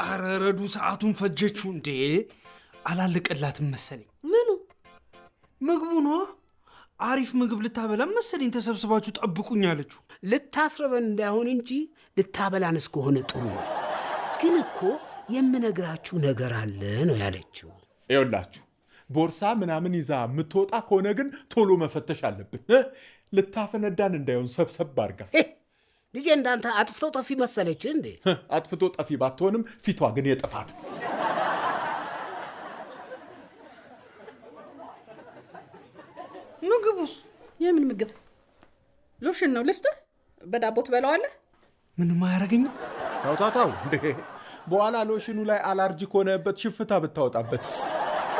አረረዱ ሰዓቱን ፈጀችው እንዴ አላለቀላትም መሰለኝ ምኑ ምግቡ ነው አሪፍ ምግብ ልታበላም መሰለኝ ተሰብስባችሁ ጠብቁኝ አለችው ልታስረበን እንዳይሆን እንጂ ልታበላንስ ከሆነ ጥሩ ግን እኮ የምነግራችሁ ነገር አለ ነው ያለችው ይኸውላችሁ ቦርሳ ምናምን ይዛ ምትወጣ ከሆነ ግን ቶሎ መፈተሽ አለብን ልታፈነዳን እንዳይሆን ሰብሰብ አርጋ ልጄ እንዳንተ አጥፍቶ ጠፊ መሰለች እንዴ አጥፍቶ ጠፊ ባትሆንም ፊቷ ግን የጥፋት ምግቡስ የምን ምግብ ሎሽን ነው ልስጥ በዳቦ ትበላዋለህ ምንም አያረገኝም ታውታታው እንዴ በኋላ ሎሽኑ ላይ አላርጂክ ሆነበት ሽፍታ ብታወጣበት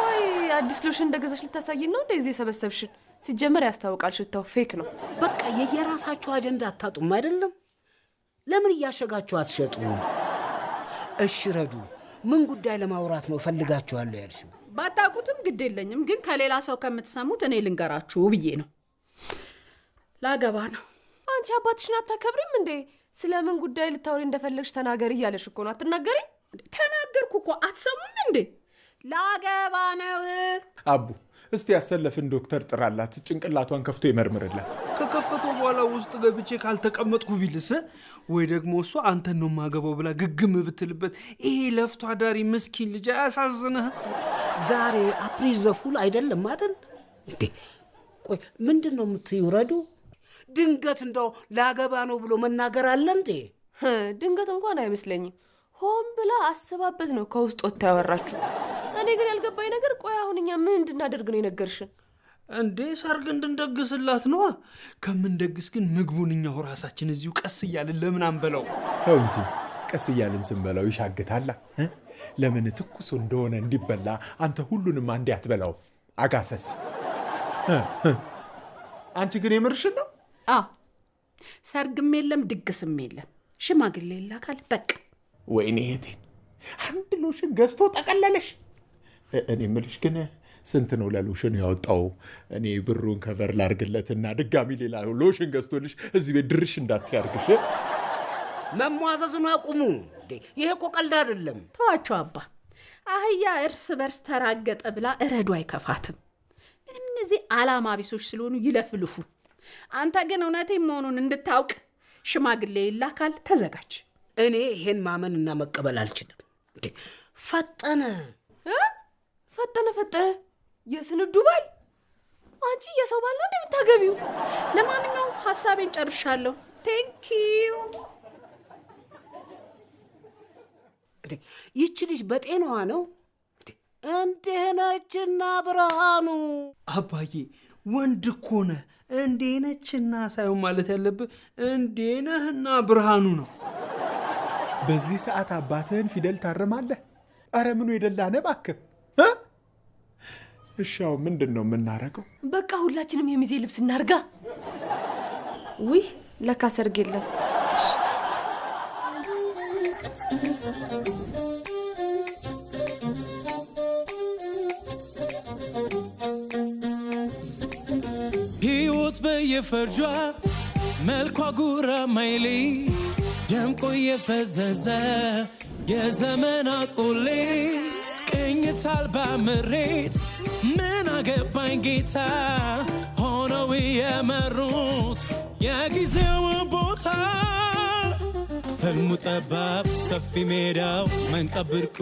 ወይ አዲስ ሎሽን እንደገዛሽ ልታሳይን ነው እንደዚህ ሰበሰብሽን ሲጀመር ያስታውቃል ሽታው ፌክ ነው በቃ የየራሳችሁ አጀንዳ አታጡም አይደለም ለምን ያሸጋችሁ አትሸጡ እሺ ረዱ ምን ጉዳይ ለማውራት ነው ፈልጋችኋል ያልሽው ባታቁትም ግድ የለኝም ግን ከሌላ ሰው ከምትሰሙት እኔ ልንገራችሁ ብዬ ነው ላገባ ነው አንቺ አባትሽን አታከብሪም እንዴ ስለምን ጉዳይ ልታወሪ እንደፈለግሽ ተናገሪ ያለሽ እኮ ነው አትናገሪ ተናገርኩ እኮ አትሰሙም እንዴ ላገባ ነው አቡ እስቲ ያሰለፍን ዶክተር ጥራላት ጭንቅላቷን ከፍቶ ይመርምርላት ከከፈቶ በኋላ ውስጥ ገብቼ ካልተቀመጥኩ ቢልስ ወይ ደግሞ እሷ አንተን ነው ማገባው ብላ ግግም ብትልበት ይሄ ለፍቶ አዳሪ ምስኪን ልጅ ያሳዝነህ ዛሬ አፕሪል ዘፉል አይደለም አይደል እንዴ ቆይ ምንድነው የምትይረዱ ድንገት እንደው ላገባ ነው ብሎ መናገር አለ እንዴ ድንገት እንኳን አይመስለኝም ሆም ብላ አስባበት ነው ከውስጥ ወጣ ያወራችሁ እኔ ግን ያልገባኝ ነገር ቆይ አሁንኛ ምን እንድናደርግ ነው የነገርሽን እንዴ ሰርግ እንድንደግስላት ነው ከምንደግስ ግን ምግቡንኛው ራሳችን እዚሁ ቀስ እያልን ለምን አንበላው እንጂ ቀስ እያልን ስንበላው ይሻግታል ለምን ትኩስ እንደሆነ እንዲበላ አንተ ሁሉንም አንዴ አትበላው አጋሰስ አንቺ ግን የምርሽን ነው ሰርግም የለም ድግስም የለም ሽማግሌ ይላካል በቃ ወይኔ እህቴን አንድ ሎሽን ገዝቶ ጠቀለለሽ እኔ ምልሽ ግን ስንት ነው ለሎሽን ያወጣው እኔ ብሩን ከቨር ላርግለትና ድጋሚ ሌላ ሎሽን ገዝቶልሽ እዚህ ቤት ድርሽ እንዳትያርግሽ መሟዘዙን አቁሙ ይሄ እኮ ቀልድ አይደለም ተዋቸው አባ አህያ እርስ በርስ ተራገጠ ብላ እረዱ አይከፋትም ምንም እነዚህ አላማ ቢሶች ስለሆኑ ይለፍልፉ አንተ ግን እውነቴን መሆኑን እንድታውቅ ሽማግሌ ይላካል ተዘጋጅ እኔ ይሄን ማመንና መቀበል አልችልም ፈጠነ የስንዱ ባል አንቺ የሰው ባል ነው እንደምታገቢው ለማንኛውም ሐሳቤን ጨርሻለሁ ቴንኪዩ ይቺ ልጅ በጤናዋ ነው እንዴነችና ብርሃኑ አባዬ ወንድ እኮ ነህ እንዴነችና ሳይሆን ማለት ያለብህ እንዴነህና ብርሃኑ ነው በዚህ ሰዓት አባትህን ፊደል ታርማለህ አረ ምኑ የደላነ እባክህ እሻው ምንድነው የምናረገው በቃ ሁላችንም የሚዜ ልብስ እናርጋ ውይ ለካ ሰርግ የለም ሕይወት በየፈርጇ መልኳ ጉራ ማይሌ ደምቆ የፈዘዘ የዘመን አቆሌ ቅኝት አልባ ምሬት ምን አገባኝ ጌታ ሆነው የመሩት የጊዜው ቦታ ህልሙ ጠባብ ሰፊ ሜዳው መንቀብርቁ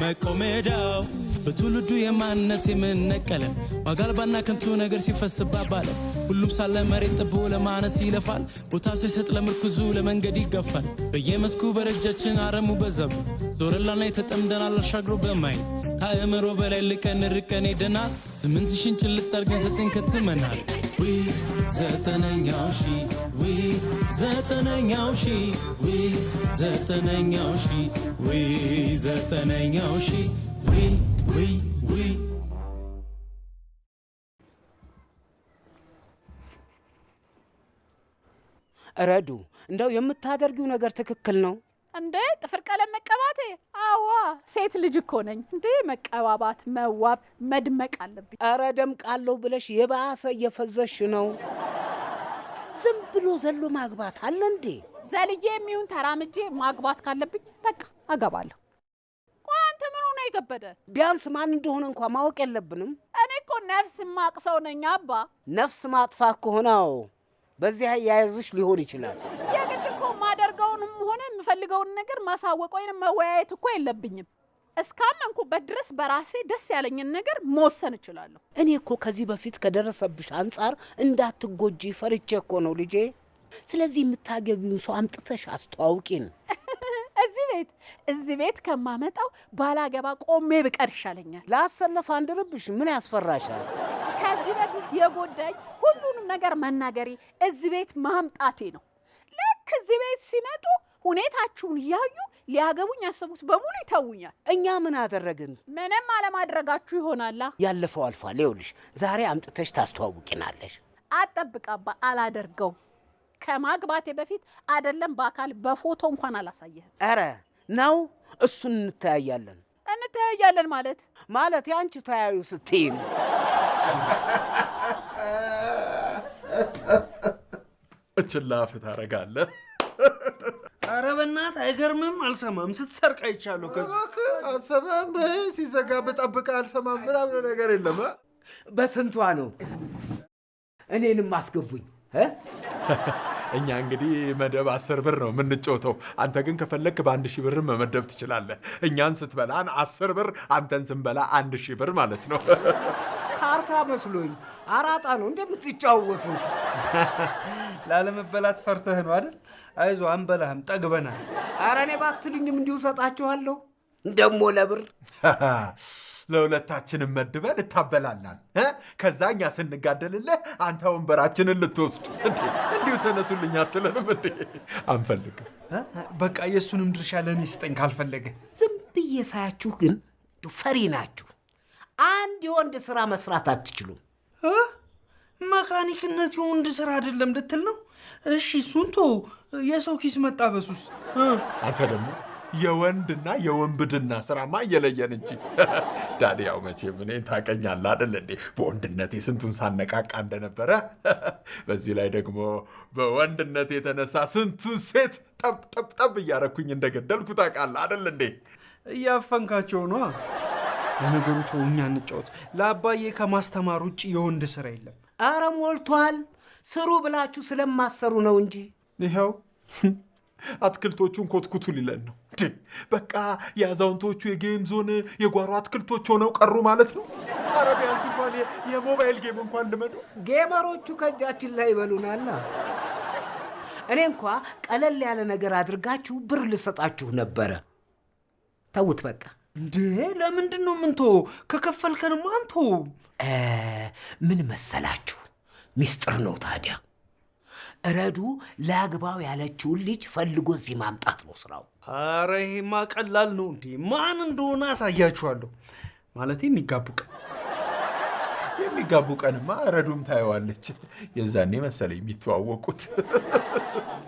መቆሜዳው በትውልዱ የማንነት የምንነቀለ ዋጋልባና ከንቱ ነገር ሲፈስባባለ ሁሉም ሳለ መሬት ጥቦ ለማነስ ይለፋል ቦታ ሳይሰጥ ለምርኩዙ ለመንገድ ይገፋል በየመስኩ በረጃችን አረሙ በዛበት ዞረላና የተጠምደናል አሻግሮ በማየት ከአእምሮ በላይ ልቀን ርቀን ሄደናል 8000 ጭልጥ አርገን 9 ከተመናል ዊ ዘጠነኛው ሺ ዊ ዘጠነኛው ሺ ዊ ዘጠነኛው ሺ ዊ ዘጠነኛው ሺ ዊ ረዱ እንደው የምታደርጊው ነገር ትክክል ነው እንዴ ጥፍር ቀለም መቀባቴ አዋ ሴት ልጅ እኮ ነኝ እንዴ መቀባባት መዋብ መድመቅ አለብኝ አረ ደምቃለሁ ብለሽ የባሰ እየፈዘሽ ነው ዝም ብሎ ዘሎ ማግባት አለ እንዴ ዘልዬ የሚውን ተራምጄ ማግባት ካለብኝ በቃ አገባለሁ ከበደ? ቢያንስ ማን እንደሆነ እንኳን ማወቅ የለብንም? እኔ እኮ ነፍስ ማቅ ሰው ነኝ አባ። ነፍስ ማጥፋት ከሆነው በዚህ ያያዝሽ ሊሆን ይችላል። የግድ እኮ ማደርገውንም ሆነ የምፈልገውን ነገር ማሳወቅ ወይንም መወያየት እኮ የለብኝም። እስካመንኩበት ድረስ በራሴ ደስ ያለኝን ነገር መወሰን እችላለሁ። እኔ እኮ ከዚህ በፊት ከደረሰብሽ አንጻር እንዳትጎጂ ፈርቼ እኮ ነው ልጄ። ስለዚህ የምታገቢውን ሰው አምጥተሽ አስተዋውቂን። እዚህ ቤት ከማመጣው ባላገባ ቆሜ ብቀር ይሻለኛል። ላሰለፍ አንድርብሽ ምን ያስፈራሻል? ከዚህ በፊት የጎዳኝ ሁሉንም ነገር መናገሬ እዚህ ቤት ማምጣቴ ነው። ልክ እዚህ ቤት ሲመጡ ሁኔታችሁን እያዩ ሊያገቡኝ ያሰቡት በሙሉ ይተውኛል። እኛ ምን አደረግን? ምንም አለማድረጋችሁ ይሆናላ። ያለፈው አልፏል። ይኸውልሽ ዛሬ አምጥተሽ ታስተዋውቂናለሽ። አጠብቃባ አላደርገው። ከማግባቴ በፊት አይደለም በአካል በፎቶ እንኳን አላሳየህም። ኧረ ነው እሱን እንተያያለን ማለት ያንቺ ተያዩ ስትይም እችላፍ ታረጋለህ። ኧረ በእናትህ አይገርምም? አልሰማም። ስትሰርቅ አይቻለሁ። አልሰማም። ሲዘጋ በጠብቀ አልሰማም ምናምን ነገር የለም። በስንቷ ነው? እኔንም አስገቡኝ። እኛ እንግዲህ መደብ 10 ብር ነው የምንጫወተው። አንተ ግን ከፈለክ በ1000 ብር መመደብ ትችላለህ። እኛን ስትበላን 10 ብር፣ አንተን ስንበላ 1000 ብር ማለት ነው። ካርታ መስሎኝ አራጣ ነው እንደምትጫወቱት። ላለመበላት ፈርተህ ነው አይደል? አይዞህ አንበላህም፣ ጠግበናል። ኧረ እኔ ባትሉኝም እንዲሁ ሰጣችኋለሁ። ደሞ ለብር ለሁለታችንም መድበን እታበላላን። ከዛ እኛ ስንጋደልልህ አንተ ወንበራችንን ልትወስድ። እንዲሁ ተነሱልኝ አትለንም እንዴ? አንፈልግም። በቃ የእሱንም ድርሻ ለእኔ ስጠኝ ካልፈለገ። ዝም ብዬ ሳያችሁ ግን ፈሪ ናችሁ። አንድ የወንድ ስራ መስራት አትችሉም። መካኒክነት የወንድ ስራ አይደለም ልትል ነው? እሺ እሱን ተው። የሰው ኪስ መጣበሱስ? አንተ ደግሞ የወንድና የወንብድና ስራማ እየለየን እንጂ። ዳዲ ያው መቼም እኔን ታውቀኛለህ አይደል እንዴ? በወንድነቴ ስንቱን ሳነቃቃ እንደነበረ፣ በዚህ ላይ ደግሞ በወንድነት የተነሳ ስንቱን ሴት ጠብ እያረኩኝ እንደገደልኩ ታውቃለህ አይደል እንዴ? እያፈንካቸው ነው። ለነገሩ ተው፣ እኛ እንጫወት። ለአባዬ ከማስተማር ውጭ የወንድ ስራ የለም። አረ ሞልቷል። ስሩ ብላችሁ ስለማሰሩ ነው እንጂ ይኸው አትክልቶቹን ኮትኩቱ ሊለን ነው። በቃ የአዛውንቶቹ የጌም ዞን የጓሮ አትክልቶች ሆነው ቀሩ ማለት ነው። ኧረ ቢያንስ እንኳን የሞባይል ጌም እንኳን ልመዱ። ጌመሮቹ ከእጃችን ላይ ይበሉናል። እኔ እንኳ ቀለል ያለ ነገር አድርጋችሁ ብር ልሰጣችሁ ነበረ። ተውት በቃ። እንዴ ለምንድን ነው ምንቶ? ከከፈልከንማ አንቶ። ምን መሰላችሁ? ሚስጥር ነው ታዲያ። ረዱ ላግባው ያለችውን ልጅ ፈልጎ እዚህ ማምጣት ነው ስራው። ኧረ ይሄማ ቀላል ነው እንዴ! ማን እንደሆነ አሳያችኋለሁ። ማለት የሚጋቡ ቀንማ ረዱም ታየዋለች። የዛኔ መሰለኝ የሚተዋወቁት።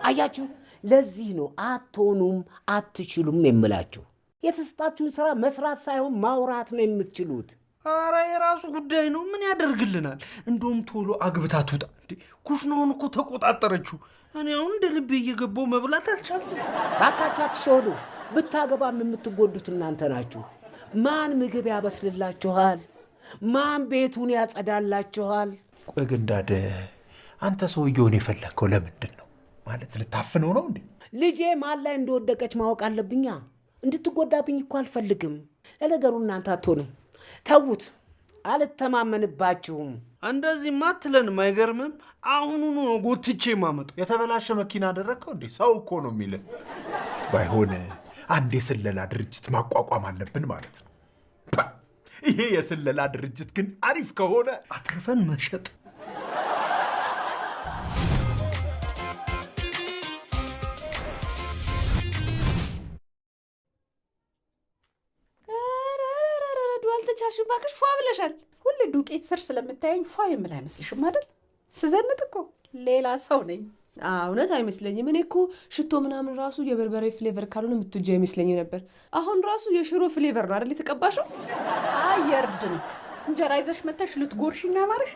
አያችሁ፣ ለዚህ ነው አትሆኑም አትችሉም የምላችሁ። የተሰጣችሁን ስራ መስራት ሳይሆን ማውራት ነው የምትችሉት። ኧረ የራሱ ጉዳይ ነው። ምን ያደርግልናል? እንደውም ቶሎ አግብታ ትውጣ። እንዴ ኩሽናውን እኮ ተቆጣጠረችው። እኔ አሁን እንደ ልቤ እየገባው መብላት አልቻልኩም። ባካችሁ አትሸወዱ። ብታገባም የምትጎዱት እናንተ ናችሁ። ማን ምግብ ያበስልላችኋል? ማን ቤቱን ያጸዳላችኋል? ቆይ ግን ዳደ፣ አንተ ሰውየውን የፈለግከው ለምንድን ነው? ማለት ልታፍነው ነው እንዴ? ልጄ ማን ላይ እንደወደቀች ማወቅ አለብኛ። እንድትጎዳብኝ እኮ አልፈልግም። ለነገሩ እናንተ አትሆንም። ተዉት፣ አልተማመንባችሁም። እንደዚህ ማትለንም አይገርምም? አሁኑኑ ነው ጎትቼ ማመጣው። የተበላሸ መኪና አደረግከው እንዴ? ሰው እኮ ነው የሚልን። ባይሆን አንድ የስለላ ድርጅት ማቋቋም አለብን ማለት ነው። ይሄ የስለላ ድርጅት ግን አሪፍ ከሆነ አትርፈን መሸጥ። አልተቻልሽም እባክሽ። ፏ ብለሻል። ሁሌ ዱቄት ስር ስለምታየኝ ፏ የምል አይመስልሽም አይደል? ስዘንጥ እኮ ሌላ ሰው ነኝ። እውነት አይመስለኝም። እኔ እኮ ሽቶ ምናምን ራሱ የበርበሬ ፍሌቨር ካልሆነ የምትወጂ አይመስለኝም ነበር። አሁን ራሱ የሽሮ ፍሌቨር ነው አይደል የተቀባሽው? የእርድ ነው። እንጀራ ይዘሽ መተሽ ልትጎርሽኝ አማረሽ።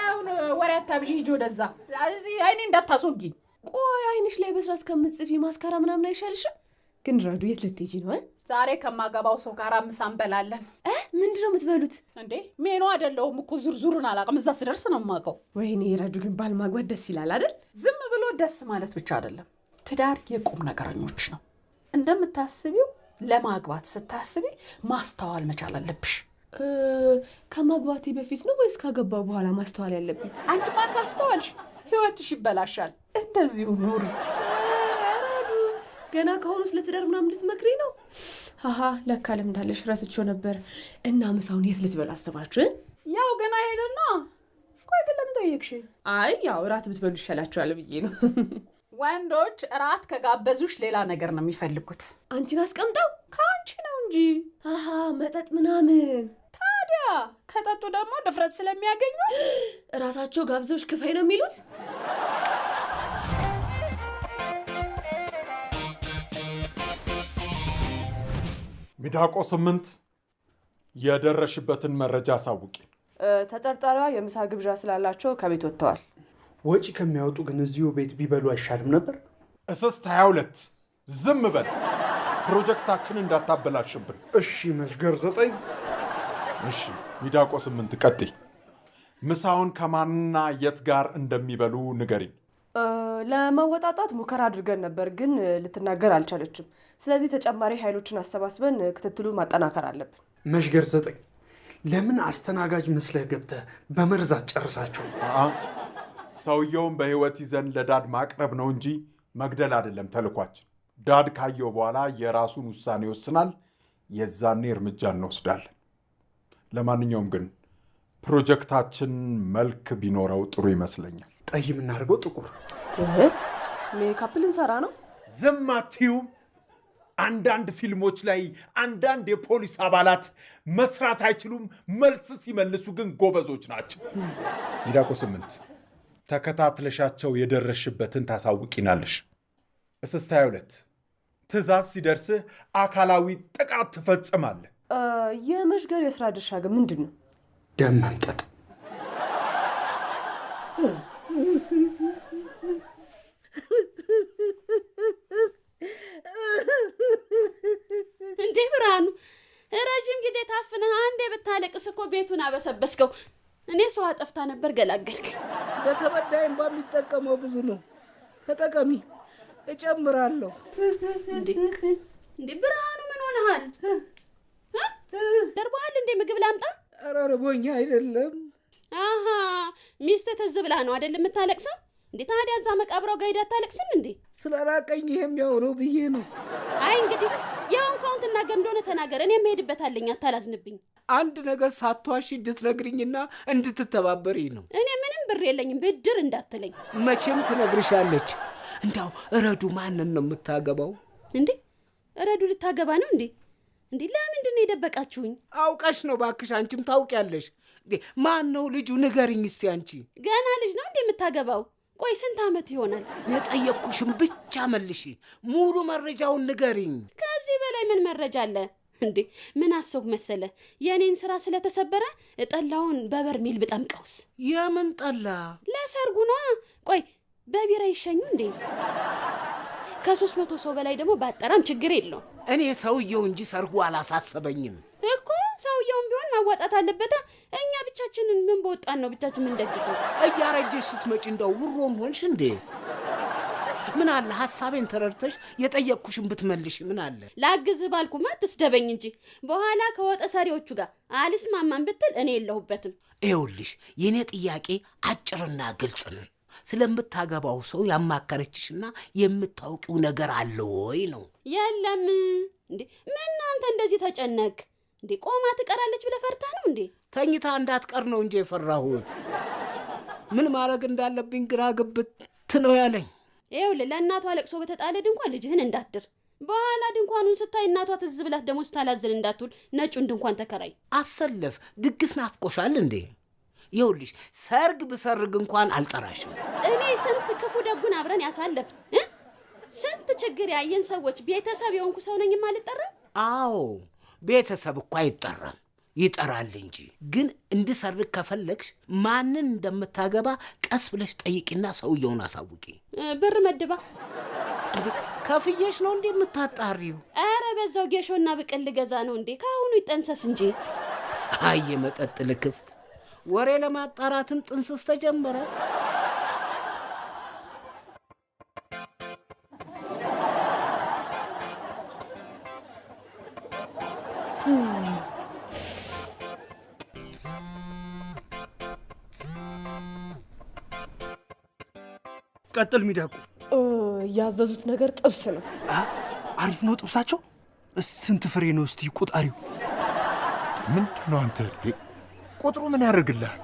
አሁን ወሬ አታብዢ። ሂጂ ወደዛ። እዚህ አይኔ እንዳታስወጊኝ። ቆይ አይንሽ ላይ በስራ እስከምትጽፊ ማስካራ ምናምን አይሻልሽም? ግን ረዱ የት ልትሄጂ ነው? ዛሬ ከማገባው ሰው ጋር ምሳ እንበላለን። ምንድነው የምትበሉት እንዴ? ሜኑ አይደለሁም እኮ ዝርዝሩን አላውቅም። እዛ ስደርስ ነው የማውቀው። ወይኔ ረዱ ግን ባል ማግባት ደስ ይላል አይደል? ዝም ብሎ ደስ ማለት ብቻ አይደለም። ትዳር የቁም ነገረኞች ነው። እንደምታስቢው ለማግባት ስታስቢ ማስተዋል መቻል አለብሽ። ከማግባቴ በፊት ነው ወይስ ካገባ በኋላ ማስተዋል ያለብኝ? አንቺማ ካስተዋልሽ ህይወትሽ ይበላሻል። እንደዚሁ ኑሪ። ገና ከሆኑ ስለ ትዳር ምናምን ልትመክሪ ነው? አሃ ለካ ለምዳለሽ ረስቼው ነበር። እና ምሳውን የት ልትበላ አስባችሁ? ያው ገና ሄደና ቆይ ግን ለምን ጠየቅሽ? አይ ያው እራት ብትበሉ ይሻላችኋል ብዬ ነው። ወንዶች እራት ከጋበዙሽ ሌላ ነገር ነው የሚፈልጉት። አንቺን አስቀምጠው ከአንቺ ነው እንጂ። አሃ መጠጥ ምናምን። ታዲያ ከጠጡ ደግሞ ድፍረት ስለሚያገኙ እራሳቸው ጋብዘውሽ ክፈይ ነው የሚሉት። ሚዳቆ 8 የደረሽበትን መረጃ አሳውቂ። ተጠርጣሪዋ የምሳ ግብዣ ስላላቸው ከቤት ወጥተዋል። ወጪ ከሚያወጡ ግን እዚሁ ቤት ቢበሉ አይሻልም ነበር? እስስት 22 ዝም በል። ፕሮጀክታችን እንዳታበላሽብን። እሺ መሽገር 9። እሺ ሚዳቆ 8 ቀጥይ። ምሳውን ከማንና የት ጋር እንደሚበሉ ንገሪኝ። ለመወጣጣት ሙከራ አድርገን ነበር ግን ልትናገር አልቻለችም። ስለዚህ ተጨማሪ ኃይሎችን አሰባስበን ክትትሉን ማጠናከር አለብን። መሽገር 9 ለምን አስተናጋጅ መስለህ ገብተህ በመርዛት ጨርሳቸው? ሰውየውን በህይወት ይዘን ለዳድ ማቅረብ ነው እንጂ መግደል አይደለም ተልኳችን። ዳድ ካየው በኋላ የራሱን ውሳኔ ይወስናል። የዛኔ እርምጃ እንወስዳለን። ለማንኛውም ግን ፕሮጀክታችን መልክ ቢኖረው ጥሩ ይመስለኛል። ጠይም እናድርገው ጥቁር። ሜካፕ ልንሰራ ነው። ዝም አትይው። አንዳንድ ፊልሞች ላይ አንዳንድ የፖሊስ አባላት መስራት አይችሉም፣ መልስ ሲመልሱ ግን ጎበዞች ናቸው። ሚዳቆ 8 ተከታትለሻቸው የደረሽበትን ታሳውቂናለሽ። እስስት 22 ትእዛዝ ሲደርስህ አካላዊ ጥቃት ትፈጽማለህ። የመሽገር የስራ ድርሻ ግን ምንድን ነው? ደም መምጠጥ። እንዴ ብርሃኑ ረጅም ጊዜ ታፍነህ አንዴ ብታለቅስ እኮ ቤቱን አበሰበስከው። እኔ ሰው አጠፍታ ነበር ገላገልክ። በተበዳይም በሚጠቀመው ብዙ ነው። ተጠቀሚ እጨምራለሁ። እንዴ ብርሃኑ ምን ሆነሃል? ደርባሃል እንዴ? ምግብ ላምጣ? ኧረ ርቦኛ አይደለም። አሃ ሚስት ትዝ ብላ ነው አይደል የምታለቅሰው? እንዴ ታዲያ እዛ መቃብራው ጋር ሄዳ አታለቅስም እንዴ? ስለራቀኝ ይሄም ያው ነው ብዬ ነው። አይ እንግዲህ ያው እንኳን ትናገር እንደሆነ ተናገር። እኔ መሄድበታለኝ፣ አታላዝንብኝ። አንድ ነገር ሳትዋሺ እንድትነግሪኝና እንድትተባበሪ ነው። እኔ ምንም ብር የለኝም፣ ብድር እንዳትለኝ። መቼም ትነግርሻለች። እንዳው ረዱ ማንን ነው የምታገባው? እንዴ ረዱ ልታገባ ነው እንዴ? እንዴ ለምንድን ነው የደበቃችሁኝ? አውቀሽ ነው ባክሽ፣ አንቺም ታውቂያለሽ። ማን ነው ልጁ? ንገሪኝ እስቲ አንቺ። ገና ልጅ ነው እንዴ የምታገባው? ቆይ ስንት ዓመት ይሆናል? የጠየቅኩሽም ብቻ መልሺ። ሙሉ መረጃውን ንገሪኝ። ከዚህ በላይ ምን መረጃ አለ እንዴ? ምን አሰብኩ መሰለ? የኔን ስራ ስለተሰበረ ጠላውን በበርሜል ብጠምቀውስ? የምን ጠላ? ለሰርጉ ነው። ቆይ በቢራ ይሸኙ እንዴ? ከ300 ሰው በላይ ደግሞ ባጠራም ችግር የለው። እኔ ሰውየው እንጂ ሰርጉ አላሳሰበኝም እኮ። ሰውየውም ቢሆን ማዋጣት አለበት። እኛ ብቻችንን ምን በወጣን ነው ብቻችን ምን ደግሰው? እያረጀሽ ስትመጪ እንደው ውሮም ሆንሽ እንዴ? ምን አለ ሐሳቤን ተረድተሽ የጠየቅኩሽን ብትመልሽ ምን አለ? ላግዝ ባልኩማ አትስደበኝ እንጂ በኋላ ከወጠ ሰሪዎቹ ጋር አልስማማም ብትል እኔ የለሁበትም። ይኸውልሽ የኔ ጥያቄ አጭርና ግልጽ ነው። ስለምታገባው ሰው ያማከረችሽና የምታውቂው ነገር አለ ወይ ነው? የለም እንዴ። ምን አንተ እንደዚህ ተጨነቅ እንዴ? ቆማ ትቀራለች ብለህ ፈርታ ነው እንዴ? ተኝታ እንዳትቀር ነው እንጂ የፈራሁት። ምን ማድረግ እንዳለብኝ ግራ ግብት ነው ያለኝ። ይኸውልህ ለእናቷ ለቅሶ በተጣለ ድንኳን ልጅህን እንዳትድር። በኋላ ድንኳኑን ስታይ እናቷ ትዝ ብላት ደግሞ ስታላዝን እንዳትውል ነጩን ድንኳን ተከራይ። አሰለፍ ድግስ ናፍቆሻል እንዴ? ይኸውልሽ ሰርግ ብሰርግ እንኳን አልጠራሽም። እኔ ስንት ክፉ ደጉን አብረን ያሳለፍን ስንት ችግር ያየን ሰዎች ቤተሰብ የሆንኩ ሰው ነኝ የማልጠራ? አዎ ቤተሰብ እኮ አይጠራም፣ ይጠራል እንጂ። ግን እንድሰርግ ከፈለግሽ ማንን እንደምታገባ ቀስ ብለሽ ጠይቂና ሰውየውን አሳውቂ። ብር መድባ ከፍየሽ ነው እንዴ የምታጣሪው? ኧረ በዛው ጌሾና ብቅል ልገዛ ነው እንዴ? ከአሁኑ ይጠንሰስ እንጂ። አይ የመጠጥ ልክፍት ወሬ ለማጣራትም ጥንስስ ተጀመረ። ቀጥል ሚዳቁ። ያዘዙት ነገር ጥብስ ነው። አሪፍ ነው ጥብሳቸው። ስንት ፍሬ ነው እስቲ ቁጣሪው? ምንድን ነው አንተ? ቁጥሩ ምን ያደርግልሃል?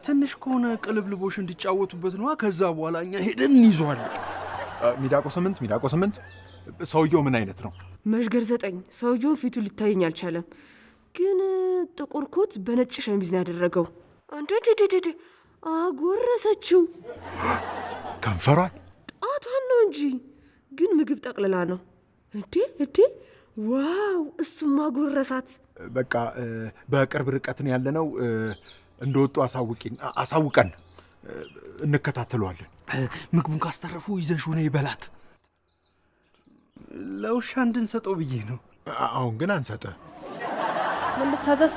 ትንሽ ከሆነ ቅልብልቦሽ እንዲጫወቱበት ነዋ። ከዛ በኋላ እኛ ሄደን እንይዘዋለን። ሚዳቆ 8 ሰውየው ምን አይነት ነው? መሽገር 9 ሰውየው ፊቱ ሊታየኝ አልቻለም፣ ግን ጥቁር ኮት በነጭ ሸሚዝ ነው ያደረገው። አንዴ አጎረሰችው። ከንፈሯን ጣቷን ነው እንጂ ግን ምግብ ጠቅልላ ነው። እንዴ ዋው! እሱም አጎረሳት። በቃ በቅርብ ርቀት ነው ያለነው። እንደወጡ አሳውቀን እንከታተለዋለን። ምግቡን ካስተረፉ ይዘሽው ነው ይበላት። ለውሻ እንድንሰጠው ብዬ ነው። አሁን ግን አንሰጠ። ምን ልታዘዝ?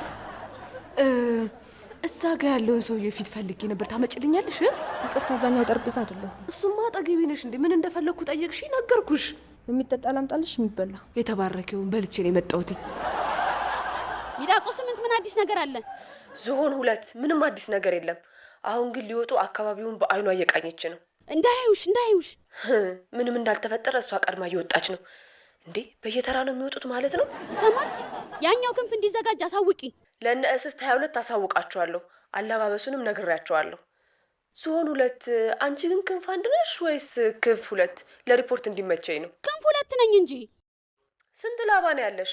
እዛ ጋ ያለውን ሰውዬ ፊት ፈልጌ ነበር። ታመጭልኛለሽ? ይቅርታ፣ አዛኛው ጠረጴዛ አይደለሁ። እሱማ አጠገቤ ነሽ እንዴ? ምን እንደፈለግኩ ጠየቅሽ? ነገርኩሽ። የሚጠጣ ላምጣልሽ? የሚበላ የተባረከውን በልቼ ነው የመጣሁት። ሚዳቆ 8 ምን አዲስ ነገር አለ? ዝሆን 2 ምንም አዲስ ነገር የለም። አሁን ግን ሊወጡ አካባቢውን በአይኗ እየቃኘች ነው። እንዳያዩሽ ምንም እንዳልተፈጠረ እሷ ቀድማ እየወጣች ነው። እንዴ በየተራ ነው የሚወጡት ማለት ነው? ይሰማል። ያኛው ክንፍ እንዲዘጋጅ አሳውቂ። ለእነ እስስት 22 አሳውቃቸዋለሁ። አለባበሱንም ነግሬያቸዋለሁ። ዝሆን 2 አንቺ ግን ክንፍ 1 ነሽ ወይስ ክንፍ 2? ለሪፖርት እንዲመቸኝ ነው። ክንፍ 2 ነኝ እንጂ። ስንት ላባ ነው ያለሽ?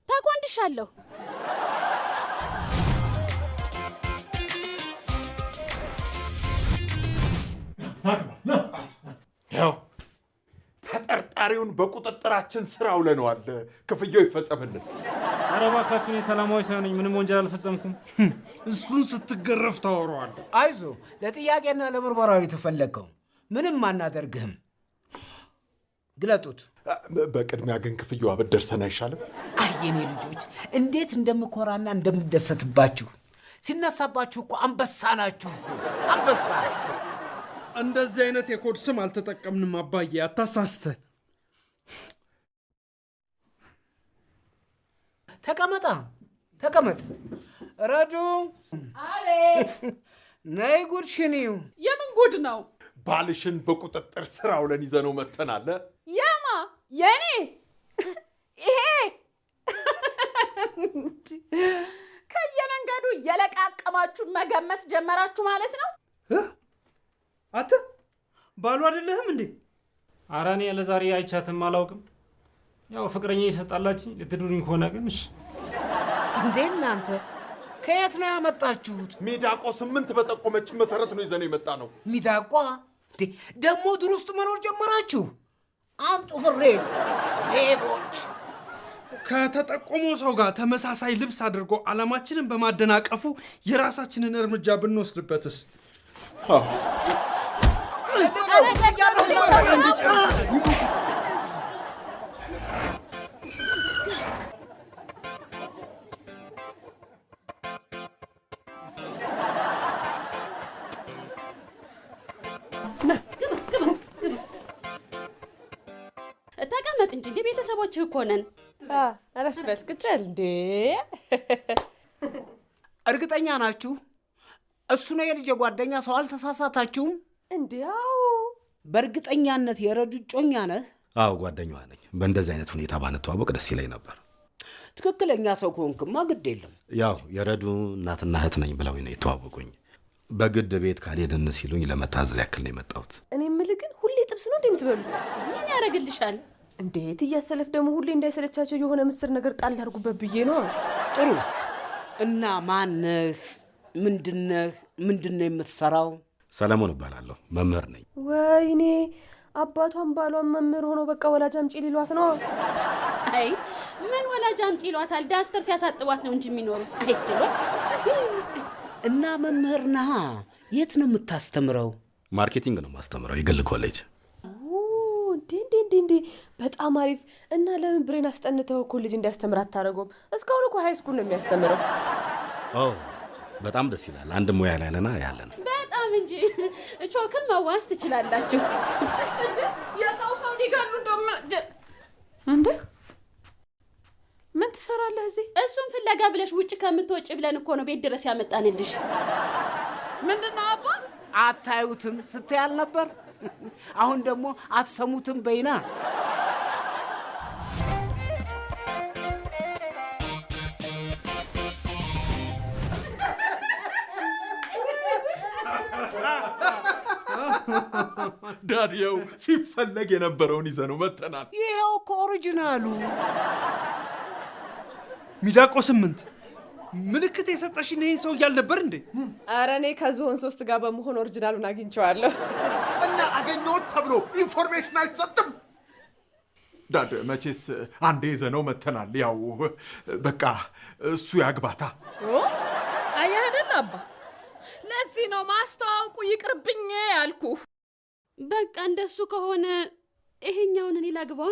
ተኮንድሻለሁ። ያው ተጠርጣሪውን በቁጥጥራችን ስር አውለነዋል። ክፍያው ይፈጸምልን። ኧረ እባካችሁን፣ የሰላማዊ ሰው ነኝ፣ ምንም ወንጀል አልፈጸምኩም። እሱን ስትገረፍ ታወራዋለህ። አይዞ፣ ለጥያቄና ለምርመራ የተፈለግከው ምንም አናደርግህም። ግለጡት። በቅድሚያ ግን ክፍያው አበደርሰን አይሻልም? አይ የኔ ልጆች እንዴት እንደምኮራና እንደምደሰትባችሁ። ሲነሳባችሁ እኮ አንበሳ ናችሁ እኮ አንበሳ። እንደዚህ አይነት የኮድ ስም አልተጠቀምንም አባዬ፣ አታሳስተን። ተቀመጥ። ረዱ። አቤት። ነይ ጉድሽኒው። የምን ጉድ ነው? ባልሽን በቁጥጥር ስር አውለን ይዘነው መተናል። የማ? የኔ? ይሄ ከየመንገዱ የለቃቀማችሁ መገመት ጀመራችሁ ማለት ነው? አተ ባሉ አይደለህም እንዴ? ኧረ እኔ ለዛሬ አይቻትም አላውቅም። ያው ፍቅረኛ ይሰጣላችሁ ልትዱኝ ከሆነ ግን እሺ። እንዴ እናንተ ከየት ነው ያመጣችሁት? ሚዳቆ 8 በጠቆመችን መሰረት ነው ይዘነው የመጣ ነው። ሚዳቋ ደግሞ ዱር ውስጥ መኖር ጀመራችሁ? አንጡ ብሬ ሌቦች። ከተጠቆመው ሰው ጋር ተመሳሳይ ልብስ አድርጎ ዓላማችንን በማደናቀፉ የራሳችንን እርምጃ ብንወስድበትስ? ተቀመጥ እንጂ እንደ ቤተሰቦችህ እኮ ነን። አረፍ በል ቁጭል። እንዴ እርግጠኛ ናችሁ እሱ ነው የልጅ ጓደኛ? ሰው አልተሳሳታችሁም? እንዴው በእርግጠኛነት የረዱ ጮኛ ነህ? አዎ ጓደኛዋ ነኝ። በእንደዚህ አይነት ሁኔታ ባንተዋወቅ ደስ ይለኝ ነበር። ትክክለኛ ሰው ከሆንክማ ግድ የለም። ያው የረዱ እናትና እህት ነኝ ብለው ነው የተዋወቁኝ። በግድ ቤት ካልሄድን ሲሉኝ ለመታዘዝ ያክል ነው የመጣሁት። እኔ የምልህ ግን ሁሌ ጥብስ ነው እንደምትበሉት? ምን ያደርግልሻል? እንዴት እያሰለፍ ደግሞ ሁሌ እንዳይሰለቻቸው የሆነ ምስር ነገር ጣል ያርጉበት ብዬ ነው። ጥሩ። እና ማነህ? ምንድነው የምትሰራው? ሰለሞን እባላለሁ፣ መምህር ነኝ። ወይኔ አባቷን ባሏን መምህር ሆኖ በቃ ወላጅ አምጪ ሊሏት ነው። አይ ምን ወላጅ አምጪ ይሏታል? ዳስተር ሲያሳጥቧት ነው እንጂ የሚኖሩ አይድሎ። እና መምህር ነህ? የት ነው የምታስተምረው? ማርኬቲንግ ነው ማስተምረው፣ የግል ኮሌጅ። እንዴ በጣም አሪፍ። እና ለምን ብሬን አስጠንተው ኮሌጅ እንዲያስተምር አታረጉም? እስካሁን እኮ ሃይ ስኩል ነው የሚያስተምረው። በጣም ደስ ይላል። አንድ ሙያ ላይ ነና ያለን። በጣም እንጂ ቾክን መዋስ ትችላላችሁ። የሰው ሊጋሉ እንዴ ምን ትሰራለህ እዚህ? እሱን ፍለጋ ብለሽ ውጭ ከምትወጪ ብለን እኮ ነው ቤት ድረስ ያመጣንልሽ። ምንድነው አባ? አታዩትም ስትያል ነበር። አሁን ደግሞ አትሰሙትም በይና። ዳዲያው ሲፈለግ የነበረውን ይዘነው መተናል። ይሄው እኮ ኦሪጂናሉ ሚዳቆ 8 ምልክት የሰጠሽኝ ይሄን ሰው ያልነበር እንዴ? ኧረ እኔ ከዞን 3 ጋር በመሆን ኦሪጂናሉን አግኝቼዋለሁ። እና አገኘሁት ተብሎ ኢንፎርሜሽን አይሰጥም። ዳድ መቼስ አንዴ ይዘነው መተናል። ያው በቃ እሱ ያግባታ። አየህ አይደል አባ? ለዚህ ነው ማስተዋወቁ ይቅርብኝ ያልኩ። በቃ እንደሱ ከሆነ ይሄኛውን እኔ ላግባ።